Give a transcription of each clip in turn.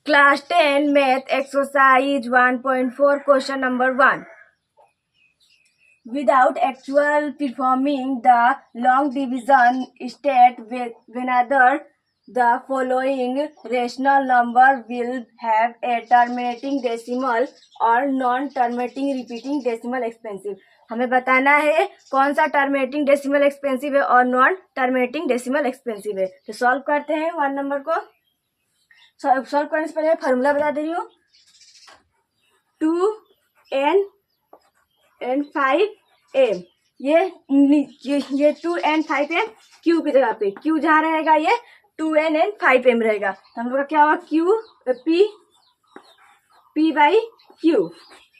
Class 10 Math Exercise 1.4 Question number 1. Without actual performing the long division, state whether the following rational number will have a terminating decimal or non-terminating repeating decimal expensive. हमें बताना है कौन सा terminating decimal expensive है और non terminating decimal expensive है. तो solve करते हैं. 1 नंबर को सॉल्व करने से पहले फार्मूला बता दे रही हूँ. 2n and 5m. ये 2 and 5m q की जगह पे q जहाँ रहेगा ये 2n and 5m रहेगा. तो हम लोग का क्या होगा q p by q.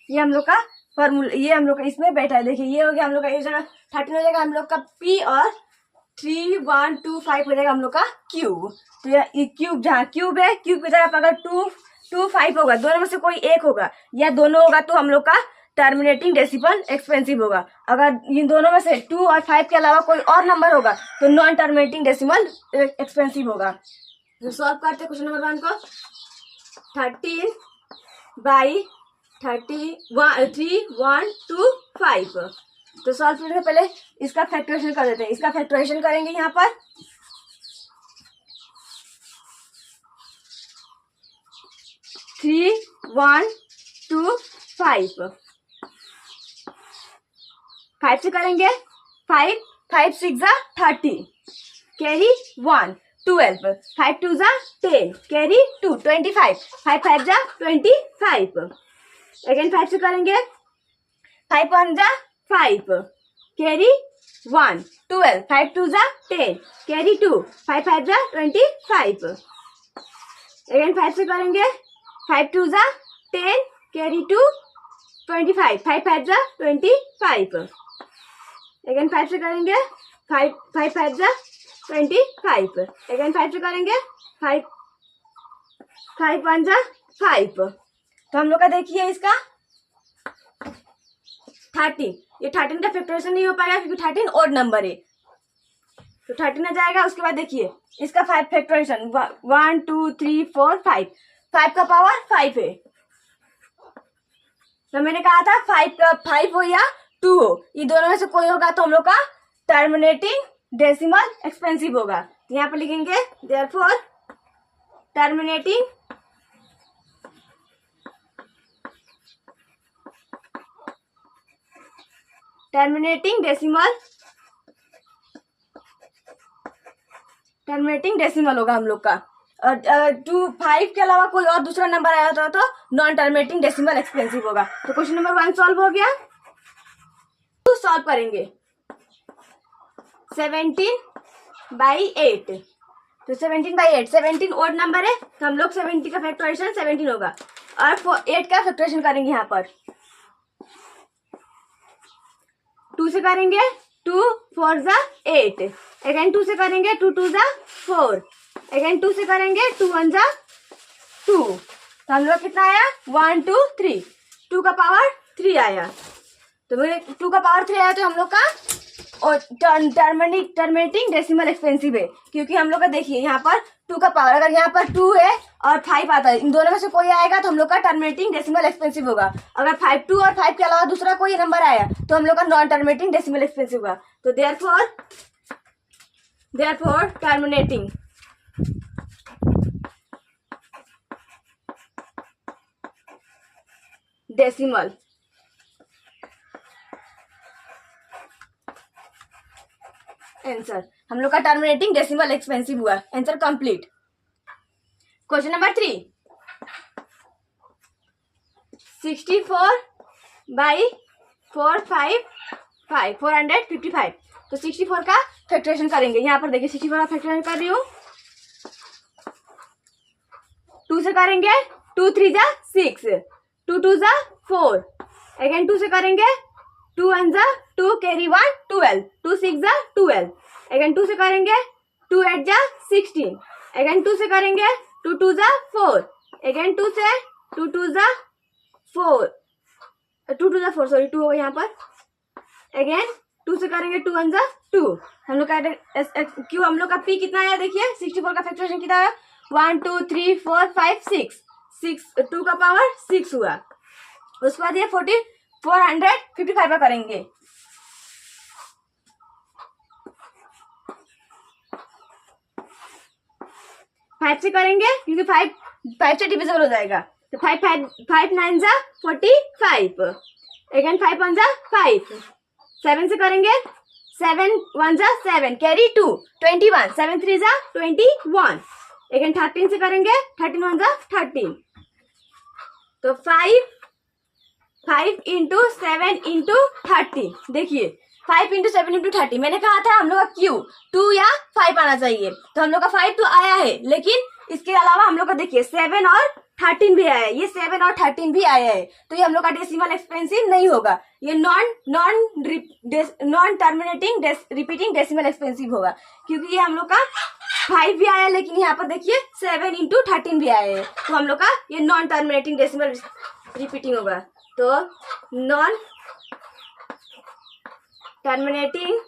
ये हम लोग का फॉर्मूला, ये हम लोग का इसमें बैठा है. देखिए ये हो गया हम लोग का, ये जगह 13 हो जाएगा हम लोग का p और 3 1 2 5 हो जाएगा हम लोग का क्यूब. तो ये क्यूब जहाँ क्यूब है, क्यूब की जगह पर अगर 2 5 होगा, दोनों में से कोई एक होगा या दोनों होगा तो हम लोग का टर्मिनेटिंग डेसिमल एक्सपेंसिव होगा. अगर इन दोनों में से 2 और 5 के अलावा कोई और नंबर होगा तो नॉन टर्मिनेटिंग डेसिमल एक्सपेंसिव होगा. तो सॉल्व करते क्वेश्चन नंबर 1 को. 13 बाई 3 1 2 5. तो सॉल्व करने से पहले इसका फैक्टराइजेशन कर देते हैं. इसका फैक्टराइजेशन करेंगे यहाँ पर. थ्री 1 2 5 5 से करेंगे. 5 6 जा 30 कैरी 1 12 5 2 जा 10 कैरी 2 25 5 5 जा 25. अगेन 5 से करेंगे. 5 1 जा 5 कैरी 1 12 5 2 जा 10 कैरी 2 5 5 जा 25. अगेन 5 से करेंगे. 5 2 जा 10 कैरी 2 25 5 5 जा 25. अगेन 5 से करेंगे. 5 5 जा 25. अगेन 5 से करेंगे. 5 1 जा 5. तो हम लोग का देखिए इसका 13. ये 13 का फैक्टराइजेशन नहीं हो पाएगा क्योंकि 13 ओड नंबर है. तो 13 आ जाएगा. उसके बाद देखिए इसका 5 फैक्टराइजेशन 1 2 3 4 5. 5 का पावर 5 है. तो मैंने कहा था 5 का 5 हो या 2 हो, ये दोनों में से कोई होगा तो हम लोग का टर्मिनेटिंग डेसिमल एक्सपेंसिव होगा. यहाँ पर लिखेंगे देयरफॉर टर्मिनेटिंग डेसिमल होगा हम लोग का. और 2 5 के अलावा कोई और दूसरा नंबर आया होता तो नॉन टर्मिनेटिंग डेसिमल एक्सपेंसिव होगा. तो क्वेश्चन नंबर 1 सॉल्व हो गया. तो सॉल्व करेंगे. 17 बाई 8. तो 17 बाई 8 17 ओड नंबर है तो हम लोग 70 का फैक्टराइजेशन 17 होगा. और 8 का फैक्टराइजेशन करेंगे यहाँ पर. 2 से करेंगे. 2 4 जा 8. अगेन 2 से करेंगे. 2 2 जा 4. अगेन 2 से करेंगे. 2 1 जा 2. तो हम लोग कितना आया 1 2 3. 2 का पावर 3 आया. तो 2 का पावर 3 आया तो हम लोग का टर्मिनेटिंग डेसिमल एक्सपेंसिव है क्योंकि हम लोग का देखिए यहाँ पर 2 का पावर, अगर यहाँ पर 2 है और 5 आता है, इन दोनों में से कोई आएगा तो हम लोग का टर्मिनेटिंग डेसिमल एक्सपेंसिव होगा. अगर 5 2 और 5 के अलावा दूसरा कोई नंबर आया तो हम लोग का नॉन टर्मिनेटिंग डेसिमल एक्सपेंसिव होगा. तो देयरफॉर टर्मिनेटिंग डेसिमल आंसर हम लोग का टर्मिनेटिंग डेसिमल एक्सपेंसिव हुआ. Answer complete. Question number 3. 64 by 4 5 5 455. तो 64 का फैक्टराइजेशन करेंगे. यहाँ पर देखिए 64 का फैक्टराइजेशन कर रही हूँ. 2 से करेंगे. 2 3 जा 6. 2 2 जा 4. अगेन 2 से करेंगे. 2 1 जा 2 कैरी 1 12. 2 6 जा 12. अगेन 2 से करेंगे. 2 8 जा 16. अगेन 2 से करेंगे. 2 2 जा 4. अगेन 2 से 2 2 जा 4. 2 2 जा 4 सॉरी 2 होगा यहाँ पर. अगेन 2 से करेंगे. 2 1 जा 2. हम लोग का क्यों हम लोग का पी कितना आया देखिए. 64 का फैक्टराइजेशन कितना आया 1 2 3 4 5 6. 2 का पावर 6 हुआ। उसके बाद ये 455 का करेंगे। 5 से करेंगे क्योंकि 5 से डिविजिबल हो जाएगा, तो 5 9 जा 45, अगेन 5 1 जा 5। 7 से करेंगे, 7 1 जा 7, कैरी 2 21, 7 3 जा 21, अगेन 13 से करेंगे, 13 1 जा 13, तो 5 इंटू 7 इंटू 30। देखिए 5 इंटू 7 इंटू 30, मैंने कहा था हम लोग का क्यू 2 या 5 आना चाहिए, तो हम लोग का 5 तो आया है, लेकिन इसके अलावा हम लोग का देखिए 7 और 13 भी आया है, ये 7 और 13 भी आया है, तो ये हम लोग का डेसिमल एक्सपेंसिव नहीं होगा, ये non terminating repeating decimal expensive होगा, क्योंकि ये हम लोग का 5 भी आया है, लेकिन यहाँ पर देखिए 7 इंटू 13 भी आया है, तो हम लोग का ये नॉन टर्मिनेटिंग डेसिमल रिपीटिंग होगा। तो non terminating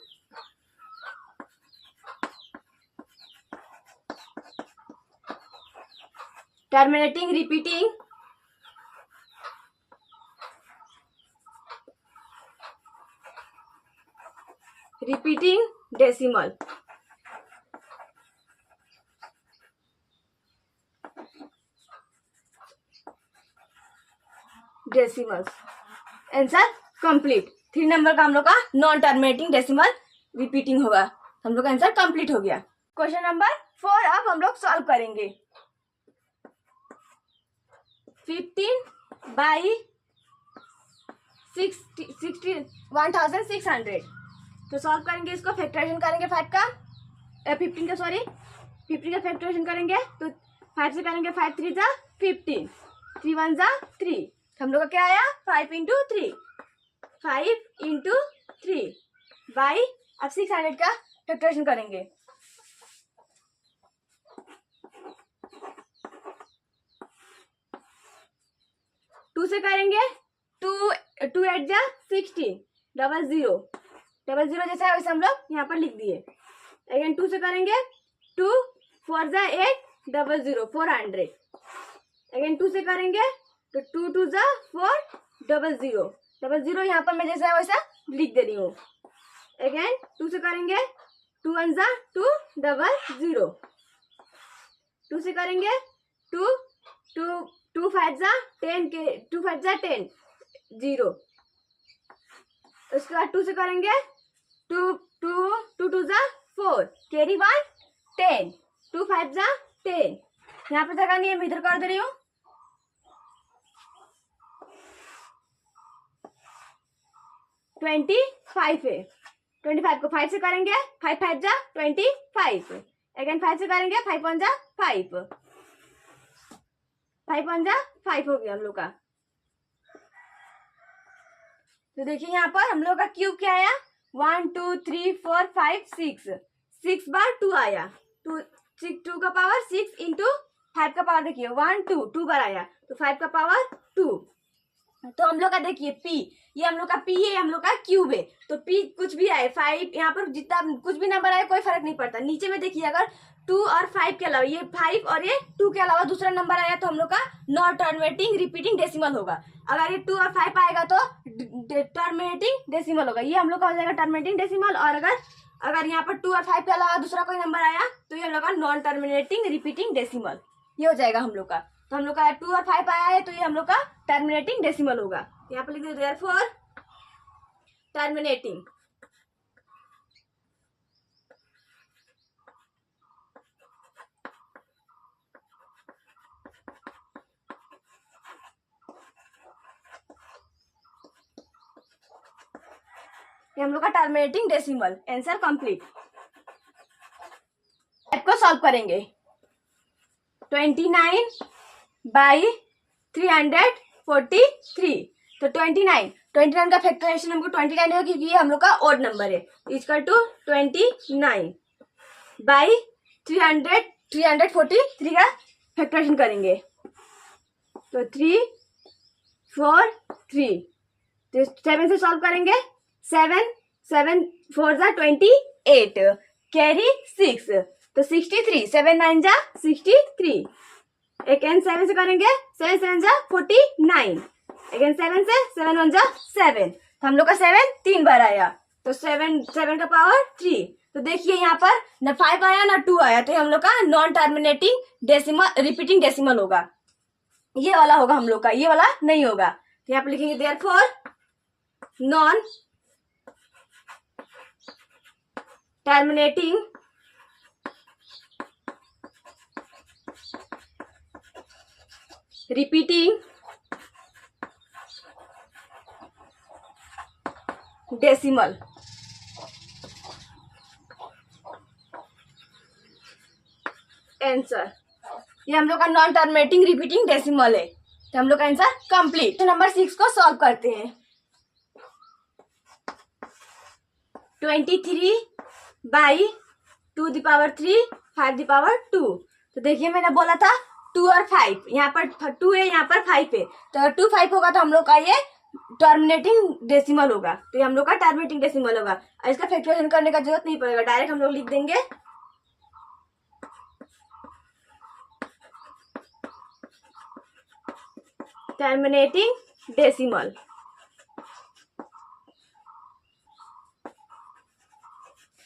repeating decimal decimals, answer complete. 3 number का हम लोग का नॉन टर्मिनेटिंग डेसिमल रिपीटिंग होगा, हम लोग का आंसर कंप्लीट हो गया। क्वेश्चन नंबर 4 अब हम लोग सॉल्व करेंगे। 15 बाई 1600, तो सॉल्व करेंगे इसको, फैक्टराइजेशन करेंगे 15 का फैक्टराइजेशन करेंगे, तो 5 से करेंगे, 5 3 जा 15, 3 1 जा 3, हम लोग का क्या आया 5 इंटू 3 बाई, अब 600 का फैक्टराइजेशन करेंगे, 2 से करेंगे, 2 8 जा 16, 00 जैसा है वैसे हम लोग यहाँ पर लिख दिए। अगेन 2 से करेंगे, 2 4 जा 8, 00 400, अगेन 2 से करेंगे तो 2 2 जा 4, 00 यहाँ पर मैं जैसा है वैसा लिख दे रही हूँ। अगेन 2 से करेंगे, 2 1 जा 2, 00, 2 से करेंगे, 2 5 जा 10 के 2 5 जा 10, 0, उसके बाद 2 से करेंगे, 2 जा 4, कैरी 1 10, 2 5 जा 10, यहाँ पे जगह नहीं है, मैं इधर कर दे रही हूँ। 25 है, 25 को 5 से करेंगे, 5 5 जा 25, अगेन 5 से करेंगे, 5 1 जा 5, 5 1 जा 5 हो गया हम लोग का। तो देखिए यहाँ पर हम लोग का क्यूब क्या आया, 1 2 3 4 5 6 बार 2 आया, 2 का पावर 6 इंटू 5 का पावर देखिए 1 2 बार आया, तो 5 का पावर 2, तो हम लोग का देखिए पी, ये हम लोग का पी है, हम लोग का क्यूब है, तो पी कुछ भी आए 5, यहाँ पर जितना कुछ भी नंबर आए कोई फर्क नहीं पड़ता। नीचे में देखिए अगर 2 और 5 के अलावा, ये 5 और ये 2 के अलावा दूसरा नंबर आया तो हम लोग का नॉन टर्मिनेटिंग रिपीटिंग डेसिमल होगा। अगर ये 2 और 5 आएगा तो टर्मिनेटिंग डेसिमल होगा, ये हम लोग का हो जाएगा टर्मिनेटिंग डेसिमल। और अगर यहाँ पर 2 और 5 के अलावा दूसरा कोई नंबर आया तो ये हम लोग का नॉन टर्मिनेटिंग रिपीटिंग डेसिमल, ये हो जाएगा हम लोग का। तो हम लोग का 2 और 5 आया है तो ये हम लोग का टर्मिनेटिंग डेसिमल होगा। यहाँ पर लिख दो देयरफॉर टर्मिनेटिंग ये हम लोग का टर्मिनेटिंग डेसिमल, आंसर कंप्लीट। को सॉल्व करेंगे 29 बाई 343, तो 29 का फैक्टराइजेशन हमको 29 होगा क्योंकि ये हम लोग का ओड नंबर है, इक्वल टू 29 बाई 343 का फैक्टराइजेशन करेंगे, तो 3 4 3, तो 7 से सॉल्व करेंगे, 7 4 जा 28, कैरी 6, तो 63, 7 9 जा 63, अगेन 7 से करेंगे, 7 7 जा 49, अगेन 7 से 7 1 जा 7, तो हम लोग का 7 3 बार आया, तो 7 का पावर 3। तो देखिए यहाँ पर न 5 आया ना 2 आया, तो हम लोग का non terminating decimal repeating decimal होगा, ये वाला होगा हम लोग का, ये वाला नहीं होगा। तो यहाँ पे लिखेंगे therefore non terminating repeating decimal. Answer ये हम लोग का नॉन टर्मिनेटिंग रिपीटिंग डेसिमल है, तो हम लोग का आंसर कंप्लीट। तो नंबर 6 को सॉल्व करते हैं। 23 by 2 the power 3 5 the power 2। तो देखिए मैंने बोला था 2 और 5, यहाँ पर 2 है, यहाँ पर 5 है, तो अगर 2 5 होगा तो हम लोग का ये टर्मिनेटिंग डेसिमल होगा, तो ये हम लोग का टर्मिनेटिंग डेसिमल होगा। इसका फैक्टराइजेशन करने का जरूरत नहीं पड़ेगा, डायरेक्ट हम लोग लिख देंगे टर्मिनेटिंग डेसिमल।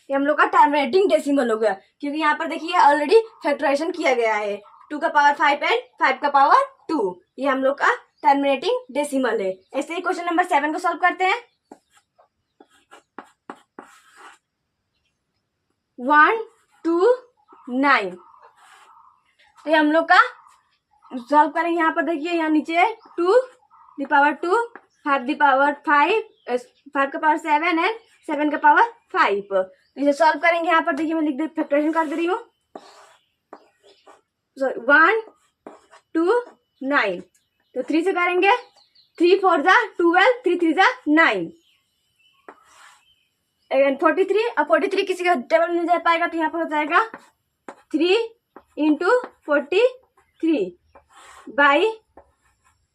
ये हम लोग का टर्मिनेटिंग डेसिमल हो गया, क्योंकि यहाँ पर देखिए ऑलरेडी फैक्टराइजेशन किया गया है, 2 का पावर 5 एंड 5 का पावर 2, ये हम लोग का टर्मिनेटिंग डेसिमल है। ऐसे ही क्वेश्चन नंबर 7 को सॉल्व करते हैं। 1 2 9, तो ये हम लोग का सॉल्व करेंगे। यहाँ पर देखिए यहाँ नीचे 2 दी पावर 2 5 दी पावर 5 5 का पावर 7 एंड 7 का पावर 5, इसे सॉल्व करेंगे। यहाँ पर देखिए मैं लिख दे फैक्टराइजेशन कर दे रही हूँ। 1 2 9, तो 3 से करेंगे, 3 4 जा 12 3 3 जा 9, अगेन 43, अब 43 किसी का टेबल मिल जा पाएगा, तो यहाँ पर हो जाएगा 3 into 43 by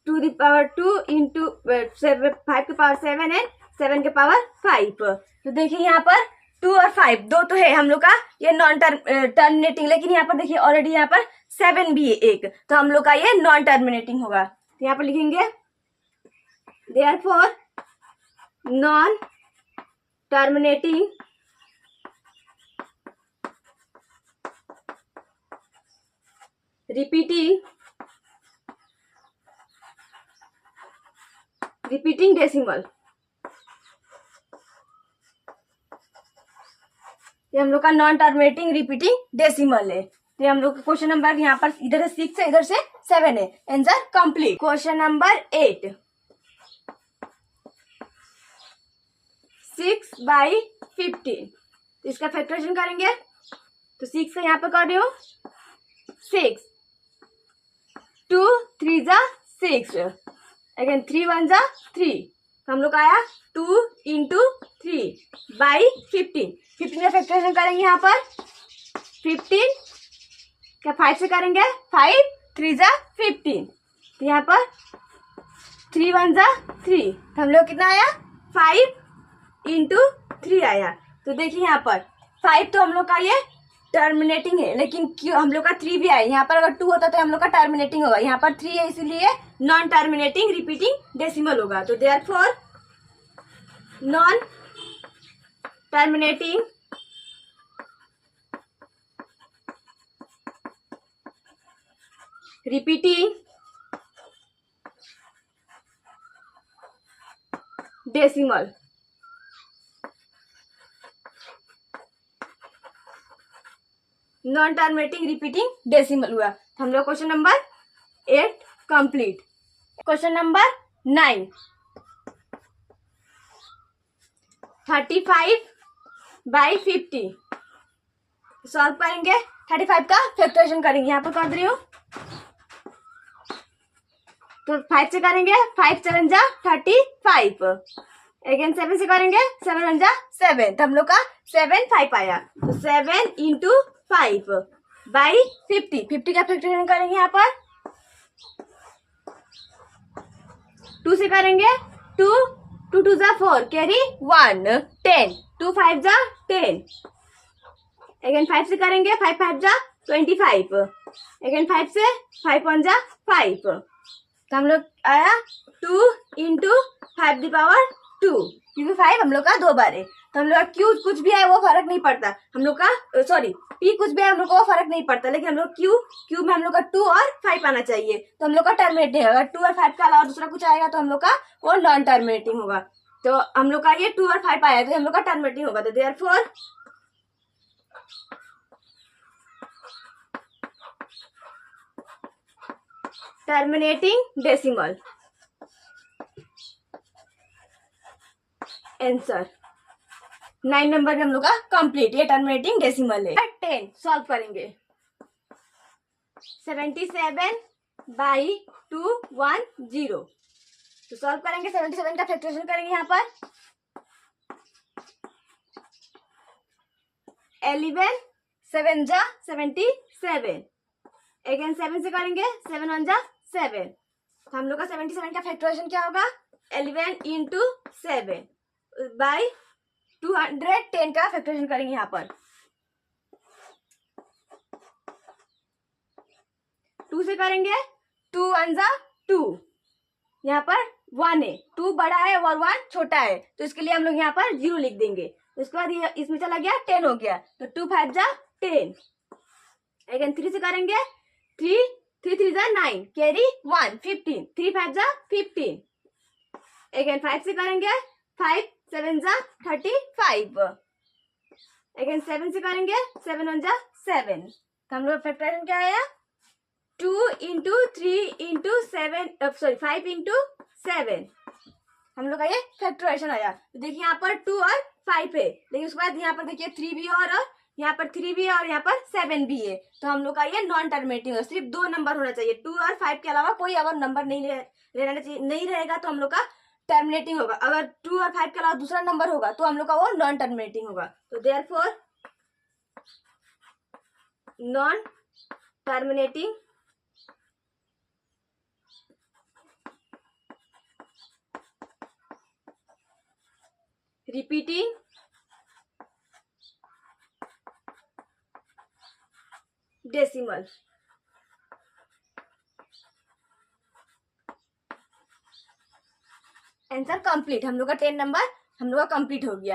2 the power 2 into 5 के पावर 7 एंड 7 के पावर 5। तो देखिए यहाँ पर 2 और 5 दो तो है हम लोग का ये नॉन टर्मिनेटिंग, लेकिन यहाँ पर देखिए ऑलरेडी यहाँ पर 7 भी है एक, तो हम लोग का ये नॉन टर्मिनेटिंग होगा। तो यहाँ पर लिखेंगे therefore non terminating repeating decimal. ये हम लोग का नॉन टर्मिनेटिंग रिपीटिंग डेसिमल है। तो हम लोग का क्वेश्चन नंबर यहाँ पर इधर से 6 है, इधर से 7 है, answer complete. Question number 8, 6 by 15, तो इसका फैक्टराइजेशन करेंगे, तो 6 का यहाँ पर कर रही हूँ 6, 2 3 जा 6, अगेन 3 1 जा 3, तो हम लोग आया 2 इंटू 3 बाई 15 का फैक्टराइजेशन करेंगे। यहाँ पर 15 क्या 5 से करेंगे, 5 3 जा 15, तो यहाँ पर 3 1 जा 3, तो हम लोग कितना आया 5 इंटू 3 आया। तो देखिए यहाँ पर 5 तो हम लोग का ये टर्मिनेटिंग है, लेकिन क्यों हम लोग का 3 भी आया, यहाँ पर अगर 2 होता तो हम लोग का टर्मिनेटिंग होगा, यहाँ पर 3 है इसीलिए नॉन टर्मिनेटिंग रिपीटिंग डेसिमल होगा। तो therefore non terminating repeating decimal. Non terminating repeating decimal हुआ। हम लोग question number 8 complete. Question number 9, 35 by 50, solve करेंगे। 35 का फैक्टराइजेशन करेंगे, यहाँ पर कर रही हूँ, तो 5 से करेंगे, 5 7 जा 35, अगेन 7 से करेंगे, 7 1 जा 7, तो हम लोग का 7 5 आया, तो 7 इंटू 5 बाई 50 का फैक्टराइजेशन करेंगे। यहाँ पर 2 से करेंगे, 2 2 2 जा 4 कैरी 1 10, 2 5 जा 10, अगेन 5 से करेंगे, 5 5 जा 25, अगेन 5 से 5 1 जा 5, तो हम लोग आया 2 इंटू 5⁻², क्योंकि 5 हम लोग का 2 बार है, तो हम लोग का क्यू कुछ भी है वो फर्क नहीं पड़ता, हम लोग का सॉरी पी कुछ भी है हम लोग को वो फर्क नहीं पड़ता, लेकिन हम लोग क्यू में हम लोग का 2 और 5 आना चाहिए, तो हम लोग का टर्मिनेटिंग होगा। 2 और 5 का अलावा दूसरा कुछ आएगा तो हम लोग का वो नॉन टर्मिनेटिंग होगा, तो हम लोग का ये 2 और 5 आया तो हम लोग का टर्मिनेटिंग होगा, तो therefore terminating decimal answer 9 number में हम लोग का कंप्लीट, ये टर्मिनेटिंग डेसिमल है। 10 सॉल्व करेंगे, 77/210, तो सॉल्व करेंगे 77 का फैक्टराइजेशन करेंगे यहाँ पर 11 7 जा 77, अगेन 7 से करेंगे 7 1 जा 7, तो हम लोग का 77 का फैक्टराइजेशन क्या होगा 11 इंटू 7 बाई 210 का फैक्टराइजेशन करेंगे यहाँ पर 2 से करेंगे 2 1 जा 2, यहाँ पर 1 है, 2 बड़ा है और 1 छोटा है, तो इसके लिए हम लोग यहाँ पर 0 लिख देंगे, उसके बाद इसमें चला गया 10 हो गया, तो 2 5 जा 10, अगेन 3 से करेंगे 3 3 जा 9, कैरी 1 15, 3 5 जा 15, अगेन 5 से करेंगे 5 7 जा 35, अगेन 7 से करेंगे 7 1 जा 7, तो हम लोग फैक्टराइजेशन क्या आया 2 इंटू 3 इंटू 7 सॉरी 5 इंटू 7, हम लोग का ये फैक्टराइजेशन आया। तो देखिए यहाँ पर 2 और 5 है, लेकिन उसके बाद यहाँ पर देखिए 3 भी है और यहाँ पर 3 भी है और यहाँ पर 7 भी है, तो हम लोग का ये नॉन टर्मिनेटिंग है, सिर्फ 2 नंबर होना चाहिए, 2 और 5 के अलावा कोई अगर नंबर रहना चाहिए, नहीं रहेगा तो हम लोग का टर्मिनेटिंग होगा, अगर 2 और 5 के अलावा दूसरा नंबर होगा तो हम लोग का वो नॉन टर्मिनेटिंग होगा, तो therefore non terminating repeating decimal. Answer complete, हम लोग का 10 नंबर हम लोग का कंप्लीट हो गया।